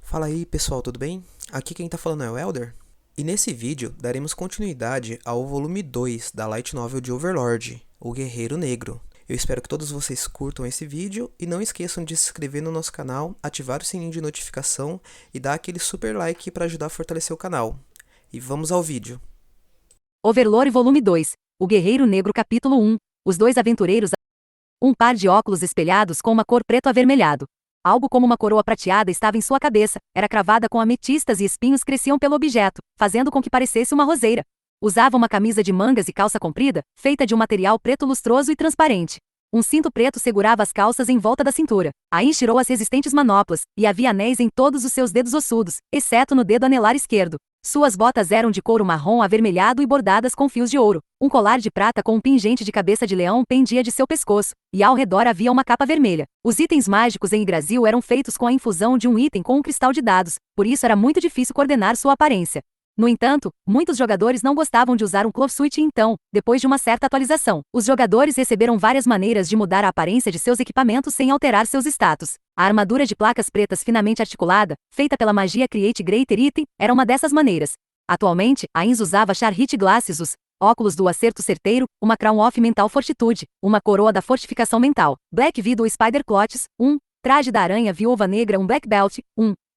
Fala aí pessoal, tudo bem? Aqui quem tá falando é o Elder. E nesse vídeo daremos continuidade ao volume 2 da Light Novel de Overlord, O Guerreiro Negro. Eu espero que todos vocês curtam esse vídeo e não esqueçam de se inscrever no nosso canal, ativar o sininho de notificação e dar aquele super like para ajudar a fortalecer o canal. E vamos ao vídeo. Overlord Volume 2, O Guerreiro Negro Capítulo 1, Os dois aventureiros. Um par de óculos espelhados com uma cor preto avermelhado. Algo como uma coroa prateada estava em sua cabeça, era cravada com ametistas e espinhos cresciam pelo objeto, fazendo com que parecesse uma roseira. Usava uma camisa de mangas e calça comprida, feita de um material preto lustroso e transparente. Um cinto preto segurava as calças em volta da cintura. Aí tirou as resistentes manoplas, e havia anéis em todos os seus dedos ossudos, exceto no dedo anelar esquerdo. Suas botas eram de couro marrom avermelhado e bordadas com fios de ouro. Um colar de prata com um pingente de cabeça de leão pendia de seu pescoço, e ao redor havia uma capa vermelha. Os itens mágicos em Yggdrasil eram feitos com a infusão de um item com um cristal de dados, por isso era muito difícil coordenar sua aparência. No entanto, muitos jogadores não gostavam de usar um Clove Suit então, depois de uma certa atualização, os jogadores receberam várias maneiras de mudar a aparência de seus equipamentos sem alterar seus status. A armadura de placas pretas finamente articulada, feita pela magia Create Greater Item, era uma dessas maneiras. Atualmente, a Ins usava Charhit Glasses, os óculos do acerto certeiro, uma Crown of Mental Fortitude, uma coroa da fortificação mental, Black Widow Spider Clots, traje da aranha viúva negra, um Black Belt,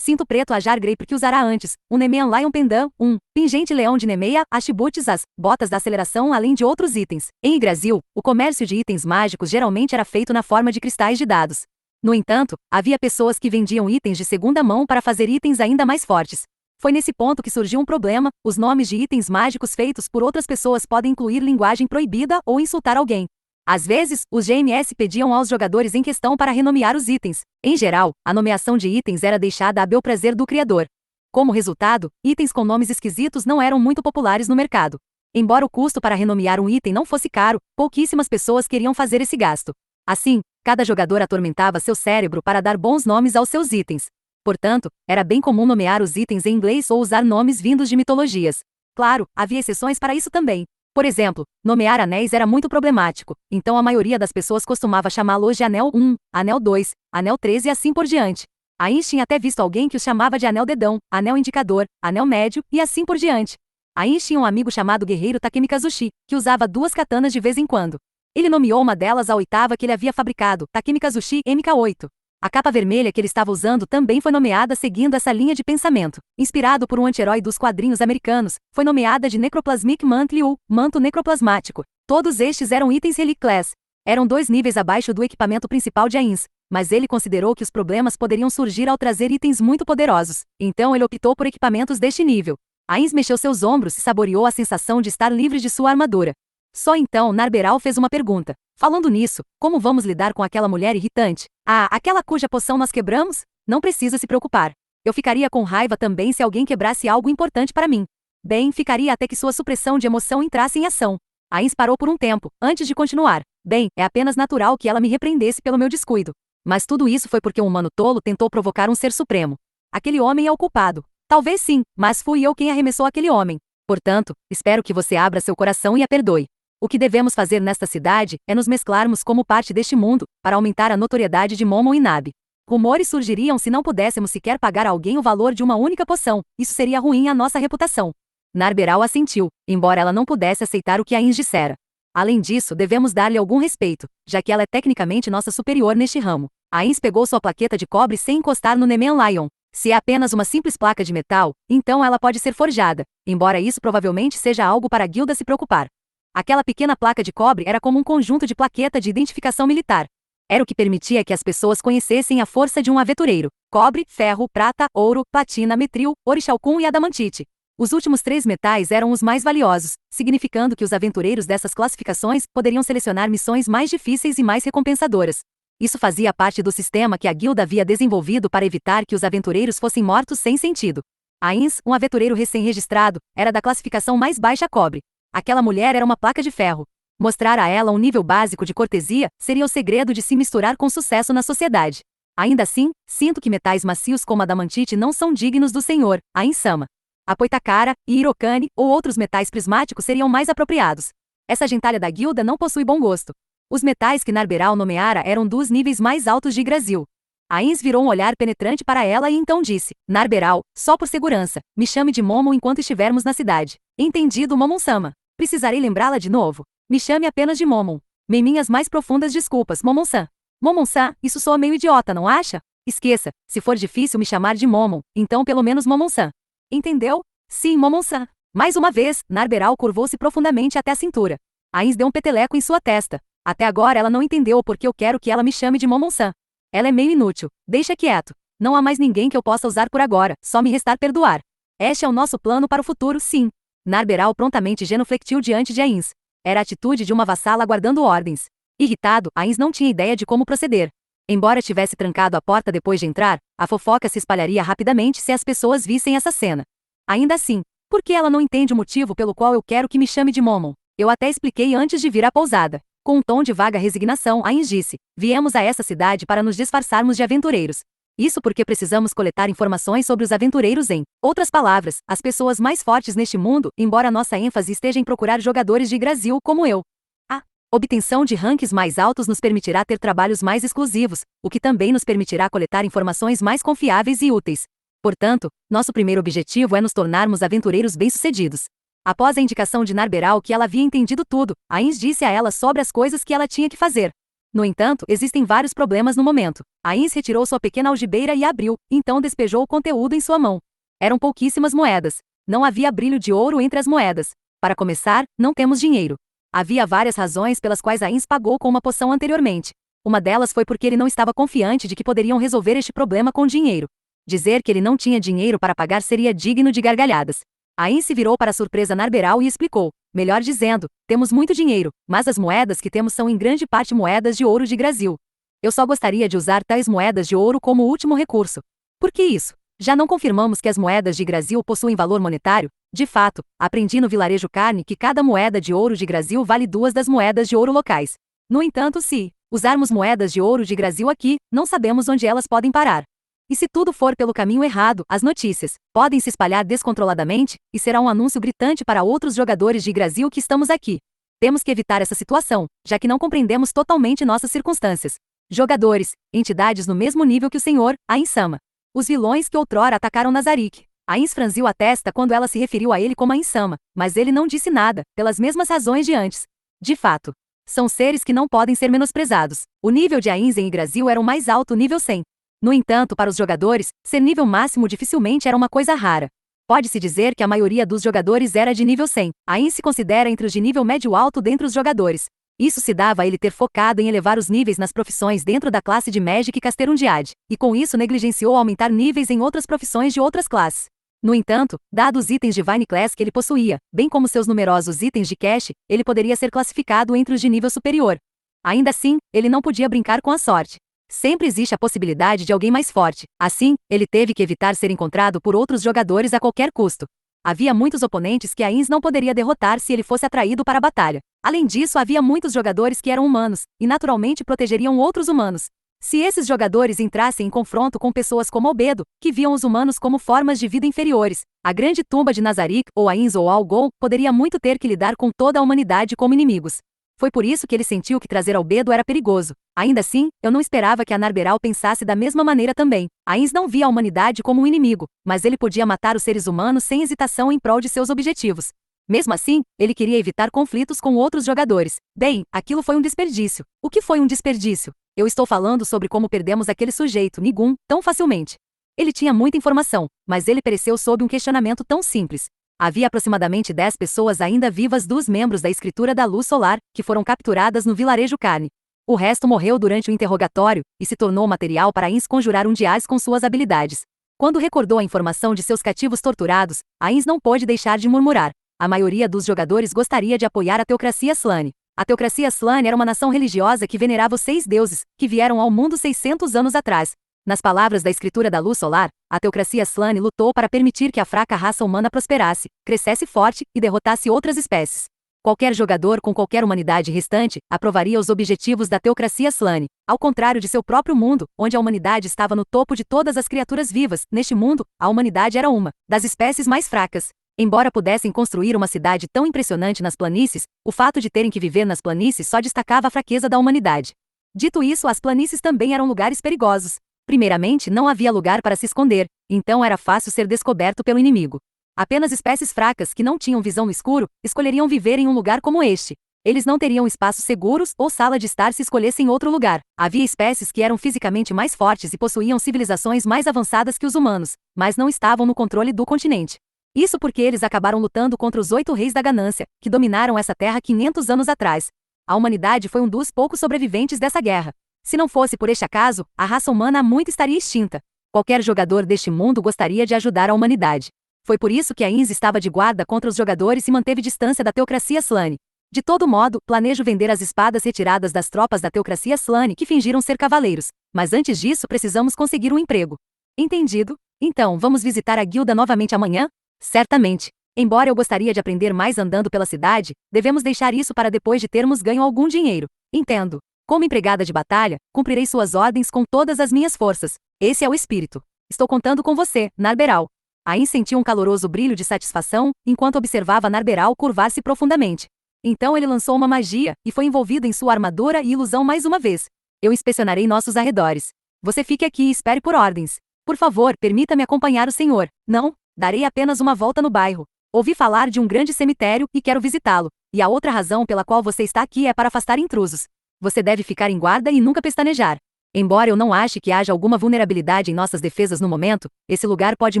cinto preto Ajar Grape que usará antes, um Nemean Lion Pendant, pingente leão de Nemea, Ashibutes, as botas da aceleração além de outros itens. Em Yggdrasil, o comércio de itens mágicos geralmente era feito na forma de cristais de dados. No entanto, havia pessoas que vendiam itens de segunda mão para fazer itens ainda mais fortes. Foi nesse ponto que surgiu um problema: os nomes de itens mágicos feitos por outras pessoas podem incluir linguagem proibida ou insultar alguém. Às vezes, os GMS pediam aos jogadores em questão para renomear os itens. Em geral, a nomeação de itens era deixada a bel prazer do criador. Como resultado, itens com nomes esquisitos não eram muito populares no mercado. Embora o custo para renomear um item não fosse caro, pouquíssimas pessoas queriam fazer esse gasto. Assim, cada jogador atormentava seu cérebro para dar bons nomes aos seus itens. Portanto, era bem comum nomear os itens em inglês ou usar nomes vindos de mitologias. Claro, havia exceções para isso também. Por exemplo, nomear anéis era muito problemático, então a maioria das pessoas costumava chamá-los de Anel 1, Anel 2, Anel 3 e assim por diante. A Ins tinha até visto alguém que os chamava de Anel Dedão, Anel Indicador, Anel Médio e assim por diante. A Ins tinha um amigo chamado Guerreiro Takemikazushi, que usava duas katanas de vez em quando. Ele nomeou uma delas a oitava que ele havia fabricado, Takemikazushi MK8. A capa vermelha que ele estava usando também foi nomeada seguindo essa linha de pensamento. Inspirado por um anti-herói dos quadrinhos americanos, foi nomeada de Necroplasmic Mantle ou Manto Necroplasmático. Todos estes eram itens Relic Class. Eram 2 níveis abaixo do equipamento principal de Ains, mas ele considerou que os problemas poderiam surgir ao trazer itens muito poderosos. Então ele optou por equipamentos deste nível. Ains mexeu seus ombros e saboreou a sensação de estar livre de sua armadura. Só então Narberal fez uma pergunta. Falando nisso, como vamos lidar com aquela mulher irritante? Aquela cuja poção nós quebramos? Não precisa se preocupar. Eu ficaria com raiva também se alguém quebrasse algo importante para mim. Bem, ficaria até que sua supressão de emoção entrasse em ação. Ains parou por um tempo, antes de continuar. Bem, é apenas natural que ela me repreendesse pelo meu descuido. Mas tudo isso foi porque um humano tolo tentou provocar um ser supremo. Aquele homem é o culpado. Talvez sim, mas fui eu quem arremessou aquele homem. Portanto, espero que você abra seu coração e a perdoe. O que devemos fazer nesta cidade é nos mesclarmos como parte deste mundo, para aumentar a notoriedade de Momon e Nabi. Rumores surgiriam se não pudéssemos sequer pagar a alguém o valor de uma única poção, isso seria ruim à nossa reputação. Narberal assentiu, embora ela não pudesse aceitar o que Ains dissera. Além disso, devemos dar-lhe algum respeito, já que ela é tecnicamente nossa superior neste ramo. Ains pegou sua plaqueta de cobre sem encostar no Nemean Lion. Se é apenas uma simples placa de metal, então ela pode ser forjada, embora isso provavelmente seja algo para a guilda se preocupar. Aquela pequena placa de cobre era como um conjunto de plaqueta de identificação militar. Era o que permitia que as pessoas conhecessem a força de um aventureiro: cobre, ferro, prata, ouro, platina, metril, orichalcum e adamantite. Os últimos 3 metais eram os mais valiosos, significando que os aventureiros dessas classificações poderiam selecionar missões mais difíceis e mais recompensadoras. Isso fazia parte do sistema que a guilda havia desenvolvido para evitar que os aventureiros fossem mortos sem sentido. Ains, um aventureiro recém-registrado, era da classificação mais baixa cobre. Aquela mulher era uma placa de ferro. Mostrar a ela um nível básico de cortesia seria o segredo de se misturar com sucesso na sociedade. Ainda assim, sinto que metais macios como a adamantite não são dignos do senhor, Ains-sama. A poitakara, Irokane ou outros metais prismáticos seriam mais apropriados. Essa gentalha da guilda não possui bom gosto. Os metais que Narberal nomeara eram dos níveis mais altos de Yggdrasil. Ainz virou um olhar penetrante para ela e então disse: Narberal, só por segurança, me chame de Momon enquanto estivermos na cidade. Entendido, Momon-sama. Precisarei lembrá-la de novo. Me chame apenas de Momon. Minhas mais profundas desculpas, Momon-san. Momon-san, isso soa meio idiota, não acha? Esqueça, se for difícil me chamar de Momon, então pelo menos Momon-san. Entendeu? Sim, Momon-san. Mais uma vez, Narberal curvou-se profundamente até a cintura. Ainz deu um peteleco em sua testa. Até agora ela não entendeu o porquê eu quero que ela me chame de Momon-san. Ela é meio inútil. Deixa quieto. Não há mais ninguém que eu possa usar por agora, só me restar perdoar. Este é o nosso plano para o futuro, sim. Narberal prontamente genuflectiu diante de Ainz. Era a atitude de uma vassala aguardando ordens. Irritado, Ainz não tinha ideia de como proceder. Embora tivesse trancado a porta depois de entrar, a fofoca se espalharia rapidamente se as pessoas vissem essa cena. Ainda assim, por que ela não entende o motivo pelo qual eu quero que me chame de Momon? Eu até expliquei antes de vir à pousada. Com um tom de vaga resignação, Ainz disse: viemos a essa cidade para nos disfarçarmos de aventureiros. Isso porque precisamos coletar informações sobre os aventureiros em outras palavras, as pessoas mais fortes neste mundo, embora nossa ênfase esteja em procurar jogadores de Yggdrasil como eu. A obtenção de ranks mais altos nos permitirá ter trabalhos mais exclusivos, o que também nos permitirá coletar informações mais confiáveis e úteis. Portanto, nosso primeiro objetivo é nos tornarmos aventureiros bem-sucedidos. Após a indicação de Narberal que ela havia entendido tudo, Ainz disse a ela sobre as coisas que ela tinha que fazer. No entanto, existem vários problemas no momento. Ainz retirou sua pequena algibeira e abriu, então despejou o conteúdo em sua mão. Eram pouquíssimas moedas. Não havia brilho de ouro entre as moedas. Para começar, não temos dinheiro. Havia várias razões pelas quais Ainz pagou com uma poção anteriormente. Uma delas foi porque ele não estava confiante de que poderiam resolver este problema com dinheiro. Dizer que ele não tinha dinheiro para pagar seria digno de gargalhadas. Ainz se virou para a surpresa Narberal e explicou, melhor dizendo, temos muito dinheiro, mas as moedas que temos são em grande parte moedas de ouro de Yggdrasil. Eu só gostaria de usar tais moedas de ouro como último recurso. Por que isso? Já não confirmamos que as moedas de Yggdrasil possuem valor monetário? De fato, aprendi no vilarejo Carne que cada moeda de ouro de Yggdrasil vale 2 das moedas de ouro locais. No entanto, se usarmos moedas de ouro de Yggdrasil aqui, não sabemos onde elas podem parar. E se tudo for pelo caminho errado, as notícias podem se espalhar descontroladamente, e será um anúncio gritante para outros jogadores de Yggdrasil que estamos aqui. Temos que evitar essa situação, já que não compreendemos totalmente nossas circunstâncias. Jogadores, entidades no mesmo nível que o Senhor, Ainz-sama. Os vilões que outrora atacaram Nazarick. Ainz franziu a testa quando ela se referiu a ele como Ainz-sama, mas ele não disse nada, pelas mesmas razões de antes. De fato, são seres que não podem ser menosprezados. O nível de Ainz em Yggdrasil era o mais alto nível 100. No entanto, para os jogadores, ser nível máximo dificilmente era uma coisa rara. Pode-se dizer que a maioria dos jogadores era de nível 100. Ainz se considera entre os de nível médio-alto dentre os jogadores. Isso se dava a ele ter focado em elevar os níveis nas profissões dentro da classe de Magic e Casterundiad, e com isso negligenciou aumentar níveis em outras profissões de outras classes. No entanto, dados os itens de Vine Class que ele possuía, bem como seus numerosos itens de cash, ele poderia ser classificado entre os de nível superior. Ainda assim, ele não podia brincar com a sorte. Sempre existe a possibilidade de alguém mais forte. Assim, ele teve que evitar ser encontrado por outros jogadores a qualquer custo. Havia muitos oponentes que Ainz não poderia derrotar se ele fosse atraído para a batalha. Além disso, havia muitos jogadores que eram humanos, e naturalmente protegeriam outros humanos. Se esses jogadores entrassem em confronto com pessoas como Albedo, que viam os humanos como formas de vida inferiores, a grande tumba de Nazarick, ou Ainz ou Algol, poderia muito ter que lidar com toda a humanidade como inimigos. Foi por isso que ele sentiu que trazer Albedo era perigoso. Ainda assim, eu não esperava que a Narberal pensasse da mesma maneira também. Ainz não via a humanidade como um inimigo, mas ele podia matar os seres humanos sem hesitação em prol de seus objetivos. Mesmo assim, ele queria evitar conflitos com outros jogadores. Bem, aquilo foi um desperdício. O que foi um desperdício? Eu estou falando sobre como perdemos aquele sujeito, Nigun, tão facilmente. Ele tinha muita informação, mas ele pereceu sob um questionamento tão simples. Havia aproximadamente 10 pessoas ainda vivas dos membros da Escritura da Luz Solar, que foram capturadas no vilarejo Carne. O resto morreu durante o interrogatório, e se tornou material para Ainz conjurar um Diaz com suas habilidades. Quando recordou a informação de seus cativos torturados, Ainz não pôde deixar de murmurar. A maioria dos jogadores gostaria de apoiar a Teocracia Slane. A Teocracia Slane era uma nação religiosa que venerava os 6 deuses, que vieram ao mundo 600 anos atrás. Nas palavras da Escritura da Luz Solar, a Teocracia Slane lutou para permitir que a fraca raça humana prosperasse, crescesse forte e derrotasse outras espécies. Qualquer jogador com qualquer humanidade restante aprovaria os objetivos da Teocracia Slane. Ao contrário de seu próprio mundo, onde a humanidade estava no topo de todas as criaturas vivas, neste mundo, a humanidade era uma das espécies mais fracas. Embora pudessem construir uma cidade tão impressionante nas planícies, o fato de terem que viver nas planícies só destacava a fraqueza da humanidade. Dito isso, as planícies também eram lugares perigosos. Primeiramente, não havia lugar para se esconder, então era fácil ser descoberto pelo inimigo. Apenas espécies fracas que não tinham visão no escuro escolheriam viver em um lugar como este. Eles não teriam espaços seguros ou sala de estar se escolhessem outro lugar. Havia espécies que eram fisicamente mais fortes e possuíam civilizações mais avançadas que os humanos, mas não estavam no controle do continente. Isso porque eles acabaram lutando contra os 8 reis da ganância, que dominaram essa terra 500 anos atrás. A humanidade foi um dos poucos sobreviventes dessa guerra. Se não fosse por este acaso, a raça humana há muito estaria extinta. Qualquer jogador deste mundo gostaria de ajudar a humanidade. Foi por isso que a INS estava de guarda contra os jogadores e manteve distância da teocracia Slane. De todo modo, planejo vender as espadas retiradas das tropas da teocracia Slane que fingiram ser cavaleiros, mas antes disso precisamos conseguir um emprego. Entendido? Então, vamos visitar a guilda novamente amanhã? Certamente. Embora eu gostaria de aprender mais andando pela cidade, devemos deixar isso para depois de termos ganho algum dinheiro. Entendo. Como empregada de batalha, cumprirei suas ordens com todas as minhas forças. Esse é o espírito. Estou contando com você, Narberal. Ain sentiu um caloroso brilho de satisfação, enquanto observava Narberal curvar-se profundamente. Então ele lançou uma magia, e foi envolvido em sua armadura e ilusão mais uma vez. Eu inspecionarei nossos arredores. Você fique aqui e espere por ordens. Por favor, permita-me acompanhar o senhor. Não, darei apenas uma volta no bairro. Ouvi falar de um grande cemitério e quero visitá-lo. E a outra razão pela qual você está aqui é para afastar intrusos. Você deve ficar em guarda e nunca pestanejar. Embora eu não ache que haja alguma vulnerabilidade em nossas defesas no momento, esse lugar pode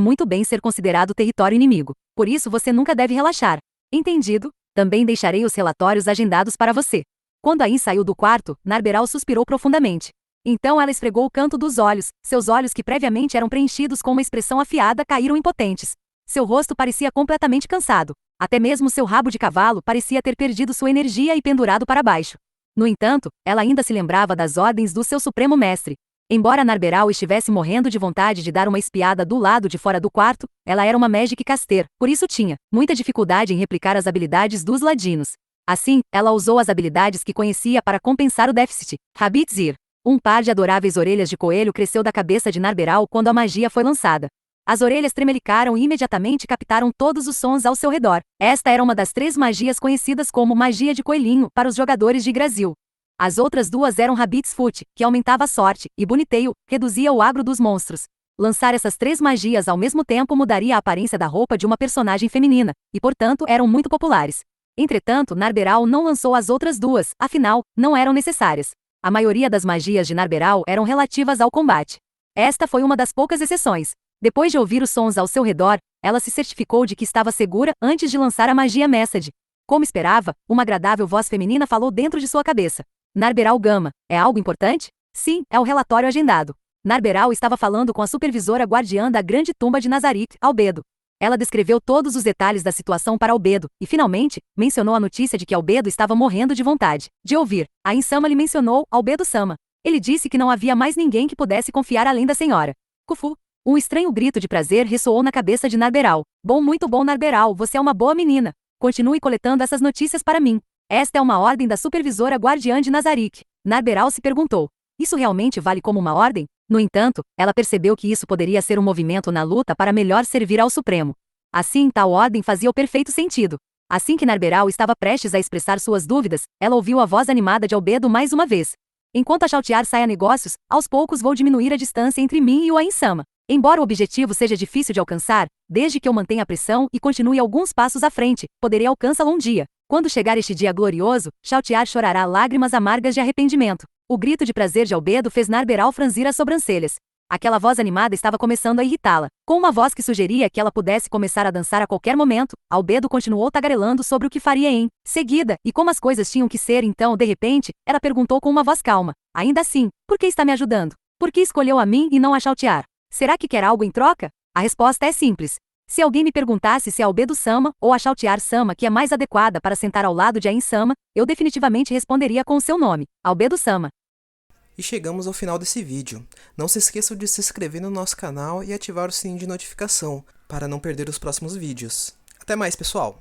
muito bem ser considerado território inimigo. Por isso você nunca deve relaxar. Entendido? Também deixarei os relatórios agendados para você. Quando Ain saiu do quarto, Narberal suspirou profundamente. Então ela esfregou o canto dos olhos, seus olhos que previamente eram preenchidos com uma expressão afiada caíram impotentes. Seu rosto parecia completamente cansado. Até mesmo seu rabo de cavalo parecia ter perdido sua energia e pendurado para baixo. No entanto, ela ainda se lembrava das ordens do seu supremo mestre. Embora Narberal estivesse morrendo de vontade de dar uma espiada do lado de fora do quarto, ela era uma Magic Caster, por isso tinha muita dificuldade em replicar as habilidades dos ladinos. Assim, ela usou as habilidades que conhecia para compensar o déficit. Rabitzir. Um par de adoráveis orelhas de coelho cresceu da cabeça de Narberal quando a magia foi lançada. As orelhas tremelicaram e imediatamente captaram todos os sons ao seu redor. Esta era uma das 3 magias conhecidas como magia de coelhinho para os jogadores de Yggdrasil. As outras 2 eram Rabbit's Foot, que aumentava a sorte, e Bunnytail, reduzia o agro dos monstros. Lançar essas 3 magias ao mesmo tempo mudaria a aparência da roupa de uma personagem feminina, e portanto eram muito populares. Entretanto, Narberal não lançou as outras 2, afinal, não eram necessárias. A maioria das magias de Narberal eram relativas ao combate. Esta foi uma das poucas exceções. Depois de ouvir os sons ao seu redor, ela se certificou de que estava segura antes de lançar a magia Message. Como esperava, uma agradável voz feminina falou dentro de sua cabeça. Narberal Gama, é algo importante? Sim, é o relatório agendado. Narberal estava falando com a supervisora guardiã da grande tumba de Nazarick, Albedo. Ela descreveu todos os detalhes da situação para Albedo, e finalmente, mencionou a notícia de que Albedo estava morrendo de vontade de ouvir. A Insama lhe mencionou Albedo-sama. Ele disse que não havia mais ninguém que pudesse confiar além da senhora. Kufu. Um estranho grito de prazer ressoou na cabeça de Narberal. Bom, muito bom, Narberal, você é uma boa menina. Continue coletando essas notícias para mim. Esta é uma ordem da supervisora guardiã de Nazarick. Narberal se perguntou. Isso realmente vale como uma ordem? No entanto, ela percebeu que isso poderia ser um movimento na luta para melhor servir ao Supremo. Assim, tal ordem fazia o perfeito sentido. Assim que Narberal estava prestes a expressar suas dúvidas, ela ouviu a voz animada de Albedo mais uma vez. Enquanto a Chaltear sai a negócios, aos poucos vou diminuir a distância entre mim e o Ainsama. Embora o objetivo seja difícil de alcançar, desde que eu mantenha a pressão e continue alguns passos à frente, poderei alcançá-lo um dia. Quando chegar este dia glorioso, Chaltear chorará lágrimas amargas de arrependimento. O grito de prazer de Albedo fez Narberal franzir as sobrancelhas. Aquela voz animada estava começando a irritá-la. Com uma voz que sugeria que ela pudesse começar a dançar a qualquer momento, Albedo continuou tagarelando sobre o que faria em seguida, e como as coisas tinham que ser então, de repente, ela perguntou com uma voz calma. Ainda assim, por que está me ajudando? Por que escolheu a mim e não a Chaltear? Será que quer algo em troca? A resposta é simples. Se alguém me perguntasse se é Albedo-sama ou a Chaltear-sama que é mais adequada para sentar ao lado de Ain-sama, eu definitivamente responderia com o seu nome, Albedo-sama. E chegamos ao final desse vídeo. Não se esqueçam de se inscrever no nosso canal e ativar o sininho de notificação, para não perder os próximos vídeos. Até mais, pessoal!